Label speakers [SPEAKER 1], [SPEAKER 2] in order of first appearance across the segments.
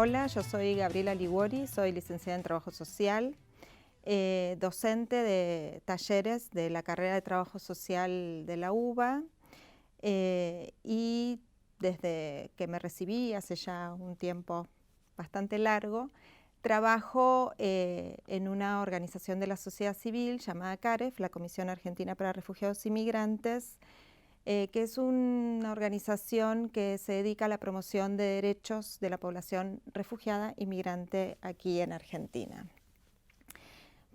[SPEAKER 1] Hola, yo soy Gabriela Liguori, soy licenciada en Trabajo Social, docente de talleres de la carrera de Trabajo Social de la UBA y desde que me recibí hace ya un tiempo bastante largo, trabajo en una organización de la sociedad civil llamada CAREF, la Comisión Argentina para Refugiados y Migrantes, que es una organización que se dedica a la promoción de derechos de la población refugiada y migrante aquí en Argentina.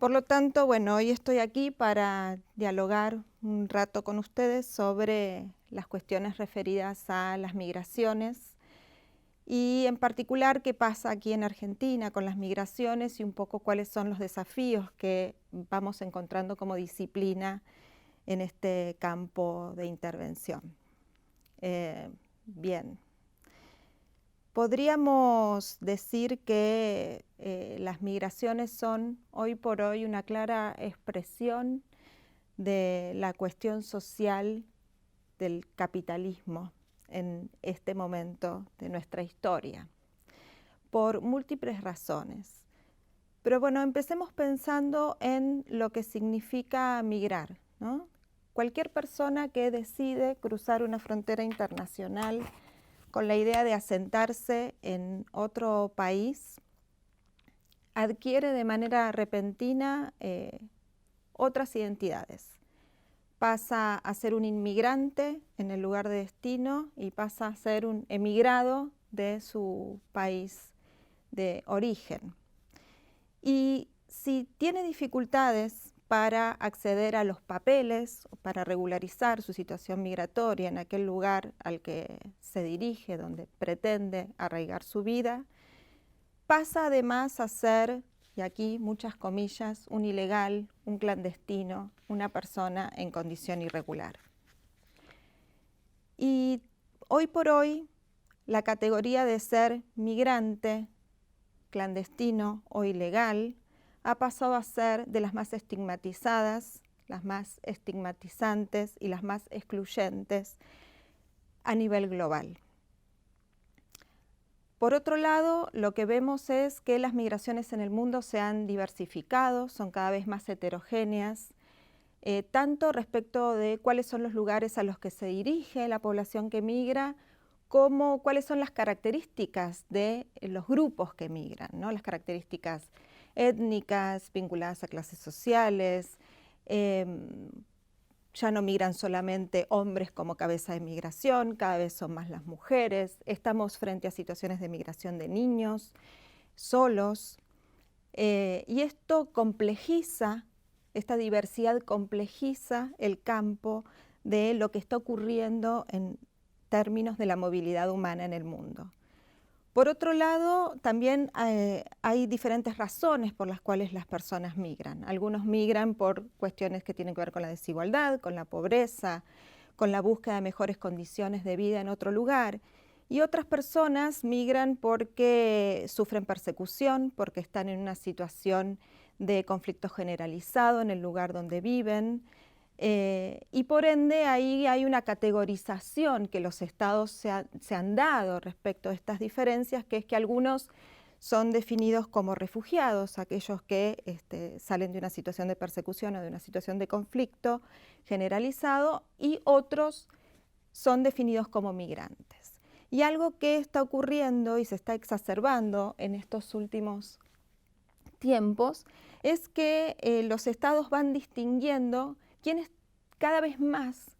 [SPEAKER 1] Por lo tanto, bueno, hoy estoy aquí para dialogar un rato con ustedes sobre las cuestiones referidas a las migraciones y en particular qué pasa aquí en Argentina con las migraciones y un poco cuáles son los desafíos que vamos encontrando como disciplina en este campo de intervención. Bien, podríamos decir que las migraciones son hoy por hoy una clara expresión de la cuestión social del capitalismo en este momento de nuestra historia, por múltiples razones. Pero bueno, empecemos pensando en lo que significa migrar, ¿no? Cualquier persona que decide cruzar una frontera internacional con la idea de asentarse en otro país, adquiere de manera repentina otras identidades. Pasa a ser un inmigrante en el lugar de destino y pasa a ser un emigrado de su país de origen. Y si tiene dificultades para acceder a los papeles, para regularizar su situación migratoria en aquel lugar al que se dirige, donde pretende arraigar su vida, pasa además a ser, y aquí muchas comillas, un ilegal, un clandestino, una persona en condición irregular. Y hoy por hoy, la categoría de ser migrante, clandestino o ilegal ha pasado a ser de las más estigmatizadas, las más estigmatizantes y las más excluyentes a nivel global. Por otro lado, lo que vemos es que las migraciones en el mundo se han diversificado, son cada vez más heterogéneas, tanto respecto de cuáles son los lugares a los que se dirige la población que migra, como cuáles son las características de los grupos que migran, ¿no? Las características étnicas, vinculadas a clases sociales. Ya no migran solamente hombres como cabeza de migración, cada vez son más las mujeres. Estamos frente a situaciones de migración de niños, solos. Y esto complejiza, esta diversidad complejiza el campo de lo que está ocurriendo en términos de la movilidad humana en el mundo. Por otro lado, también hay diferentes razones por las cuales las personas migran. Algunos migran por cuestiones que tienen que ver con la desigualdad, con la pobreza, con la búsqueda de mejores condiciones de vida en otro lugar. Y otras personas migran porque sufren persecución, porque están en una situación de conflicto generalizado en el lugar donde viven, y por ende ahí hay una categorización que los estados se han dado respecto a estas diferencias, que es que algunos son definidos como refugiados, aquellos que salen de una situación de persecución o de una situación de conflicto generalizado, y otros son definidos como migrantes. Y algo que está ocurriendo y se está exacerbando en estos últimos tiempos es que los estados van distinguiendo quiénes cada vez más,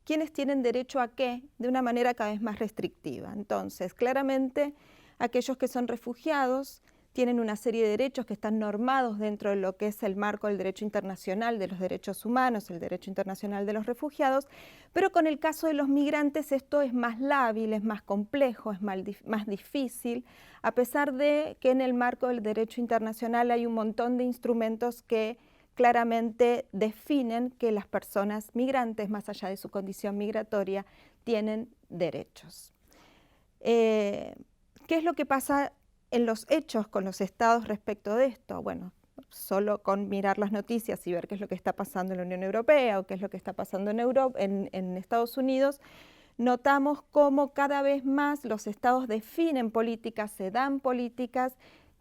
[SPEAKER 1] quiénes tienen derecho a qué, de una manera cada vez más restrictiva. Entonces, claramente, aquellos que son refugiados tienen una serie de derechos que están normados dentro de lo que es el marco del derecho internacional de los derechos humanos, el derecho internacional de los refugiados, pero con el caso de los migrantes esto es más lábil, es más complejo, es más difícil, a pesar de que en el marco del derecho internacional hay un montón de instrumentos que claramente definen que las personas migrantes, más allá de su condición migratoria, tienen derechos. ¿Qué es lo que pasa en los hechos con los estados respecto de esto? Bueno, solo con mirar las noticias y ver qué es lo que está pasando en la Unión Europea o qué es lo que está pasando en Estados Unidos, notamos cómo cada vez más los estados definen políticas, se dan políticas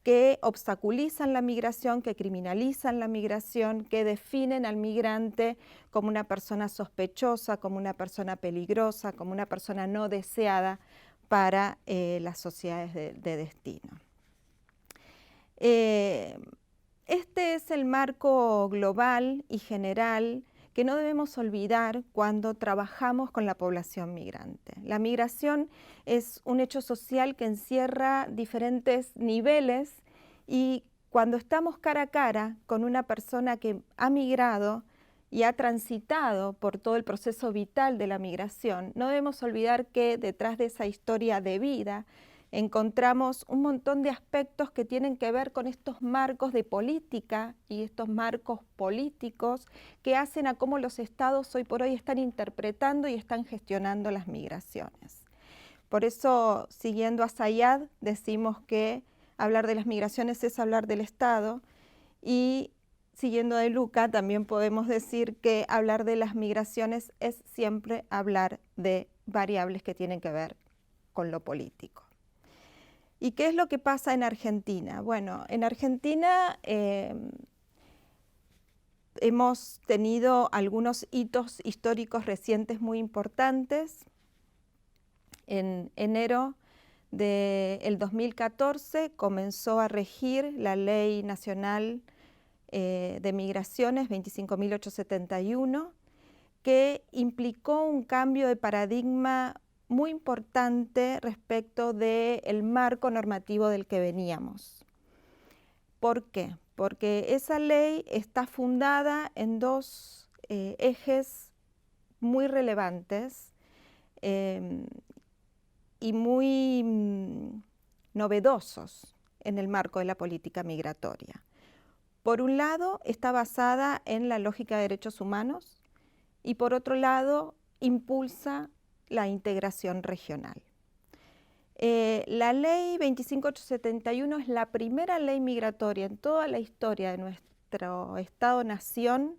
[SPEAKER 1] que obstaculizan la migración, que criminalizan la migración, que definen al migrante como una persona sospechosa, como una persona peligrosa, como una persona no deseada para las sociedades de destino. Este es el marco global y general que no debemos olvidar cuando trabajamos con la población migrante. La migración es un hecho social que encierra diferentes niveles y cuando estamos cara a cara con una persona que ha migrado y ha transitado por todo el proceso vital de la migración, no debemos olvidar que detrás de esa historia de vida encontramos un montón de aspectos que tienen que ver con estos marcos de política y estos marcos políticos que hacen a cómo los estados hoy por hoy están interpretando y están gestionando las migraciones. Por eso, siguiendo a Zayad, decimos que hablar de las migraciones es hablar del Estado, y siguiendo a De Luca también podemos decir que hablar de las migraciones es siempre hablar de variables que tienen que ver con lo político. ¿Y qué es lo que pasa en Argentina? Bueno, en Argentina hemos tenido algunos hitos históricos recientes muy importantes. En enero del 2014 comenzó a regir la Ley Nacional de Migraciones 25.871, que implicó un cambio de paradigma muy importante respecto del marco normativo del que veníamos. ¿Por qué? Porque esa ley está fundada en dos ejes muy relevantes y muy novedosos en el marco de la política migratoria. Por un lado, está basada en la lógica de derechos humanos y por otro lado, impulsa la integración regional. La ley 25.871 es la primera ley migratoria en toda la historia de nuestro Estado-nación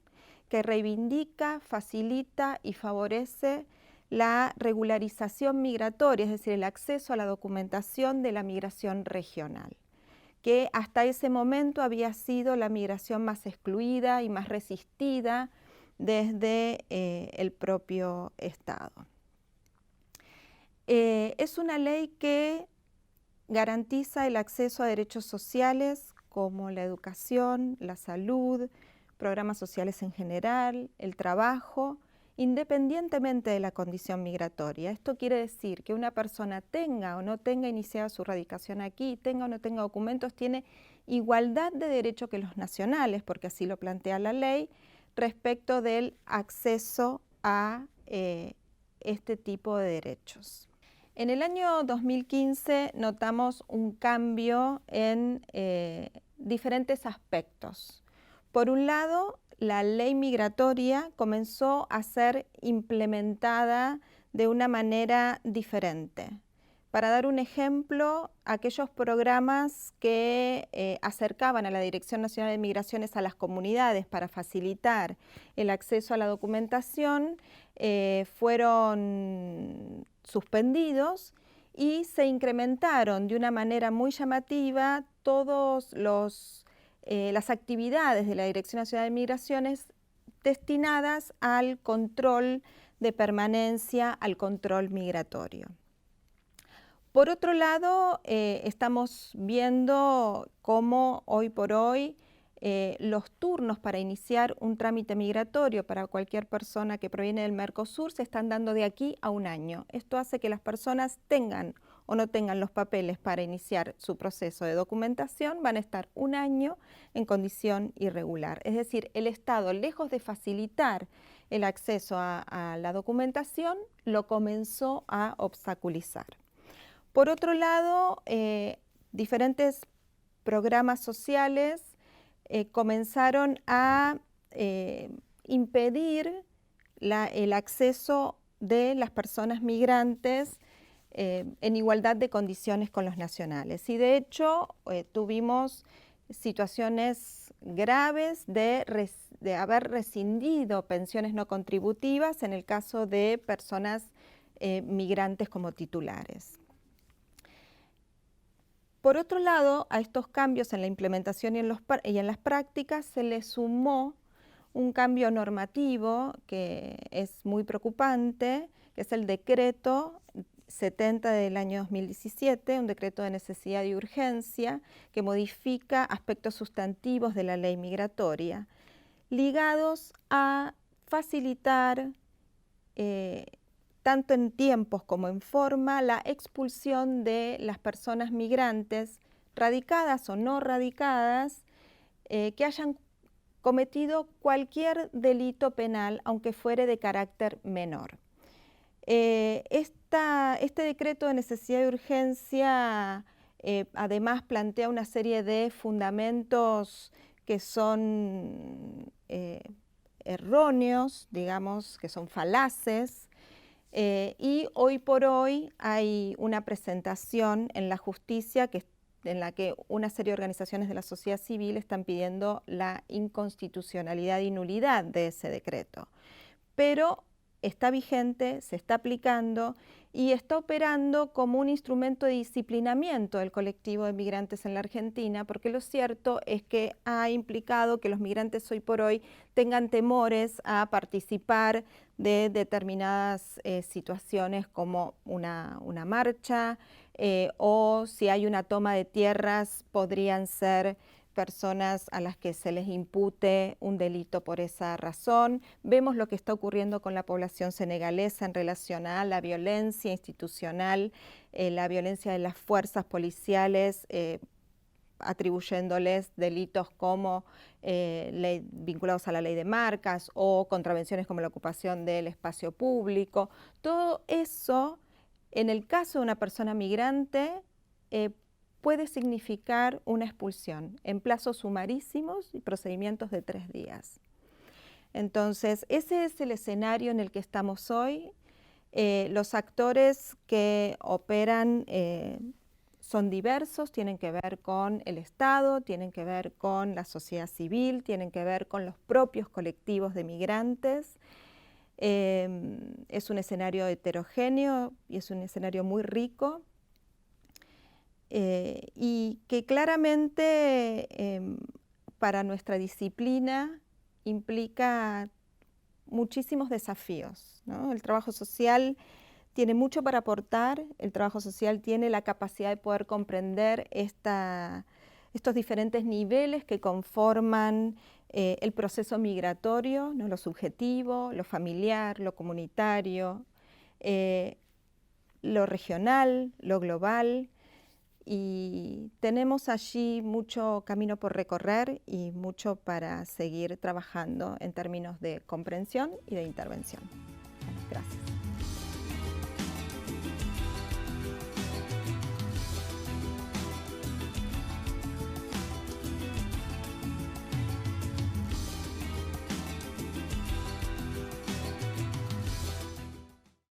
[SPEAKER 1] que reivindica, facilita y favorece la regularización migratoria, es decir, el acceso a la documentación de la migración regional, que hasta ese momento había sido la migración más excluida y más resistida desde el propio Estado. Es una ley que garantiza el acceso a derechos sociales como la educación, la salud, programas sociales en general, el trabajo, independientemente de la condición migratoria. Esto quiere decir que una persona tenga o no tenga iniciada su radicación aquí, tenga o no tenga documentos, tiene igualdad de derecho que los nacionales, porque así lo plantea la ley, respecto del acceso a este tipo de derechos. En el año 2015 notamos un cambio en diferentes aspectos. Por un lado, la ley migratoria comenzó a ser implementada de una manera diferente. Para dar un ejemplo, aquellos programas que acercaban a la Dirección Nacional de Migraciones a las comunidades para facilitar el acceso a la documentación fueron suspendidos y se incrementaron de una manera muy llamativa todas las actividades de la Dirección Nacional de Migraciones destinadas al control de permanencia, al control migratorio. Por otro lado, estamos viendo cómo hoy por hoy los turnos para iniciar un trámite migratorio para cualquier persona que proviene del Mercosur se están dando de aquí a un año. Esto hace que las personas tengan o no tengan los papeles para iniciar su proceso de documentación, van a estar un año en condición irregular. Es decir, el Estado, lejos de facilitar el acceso a la documentación, lo comenzó a obstaculizar. Por otro lado, diferentes programas sociales comenzaron a impedir el acceso de las personas migrantes en igualdad de condiciones con los nacionales. Y de hecho tuvimos situaciones graves de haber rescindido pensiones no contributivas en el caso de personas migrantes como titulares. Por otro lado, a estos cambios en la implementación y en las prácticas se le sumó un cambio normativo que es muy preocupante, que es el decreto 70 del año 2017, un decreto de necesidad y urgencia que modifica aspectos sustantivos de la ley migratoria, ligados a facilitar tanto en tiempos como en forma, la expulsión de las personas migrantes, radicadas o no radicadas, que hayan cometido cualquier delito penal, aunque fuere de carácter menor. Este decreto de necesidad y urgencia además plantea una serie de fundamentos que son erróneos, digamos, que son falaces, y hoy por hoy hay una presentación en la justicia en la que una serie de organizaciones de la sociedad civil están pidiendo la inconstitucionalidad y nulidad de ese decreto. Pero está vigente, se está aplicando y está operando como un instrumento de disciplinamiento del colectivo de migrantes en la Argentina, porque lo cierto es que ha implicado que los migrantes hoy por hoy tengan temores a participar de determinadas situaciones como una marcha o si hay una toma de tierras podrían ser personas a las que se les impute un delito por esa razón. Vemos lo que está ocurriendo con la población senegalesa en relación a la violencia institucional, la violencia de las fuerzas policiales, atribuyéndoles delitos como vinculados a la ley de marcas o contravenciones como la ocupación del espacio público. Todo eso, en el caso de una persona migrante, puede significar una expulsión en plazos sumarísimos y procedimientos de 3 días. Entonces, ese es el escenario en el que estamos hoy. Los actores que operan son diversos, tienen que ver con el Estado, tienen que ver con la sociedad civil, tienen que ver con los propios colectivos de migrantes. Es un escenario heterogéneo y es un escenario muy rico. Y que claramente para nuestra disciplina implica muchísimos desafíos, ¿no? El trabajo social tiene mucho para aportar, el trabajo social tiene la capacidad de poder comprender estos diferentes niveles que conforman el proceso migratorio, ¿no? Lo subjetivo, lo familiar, lo comunitario, lo regional, lo global. Y tenemos allí mucho camino por recorrer y mucho para seguir trabajando en términos de comprensión y de intervención. Gracias.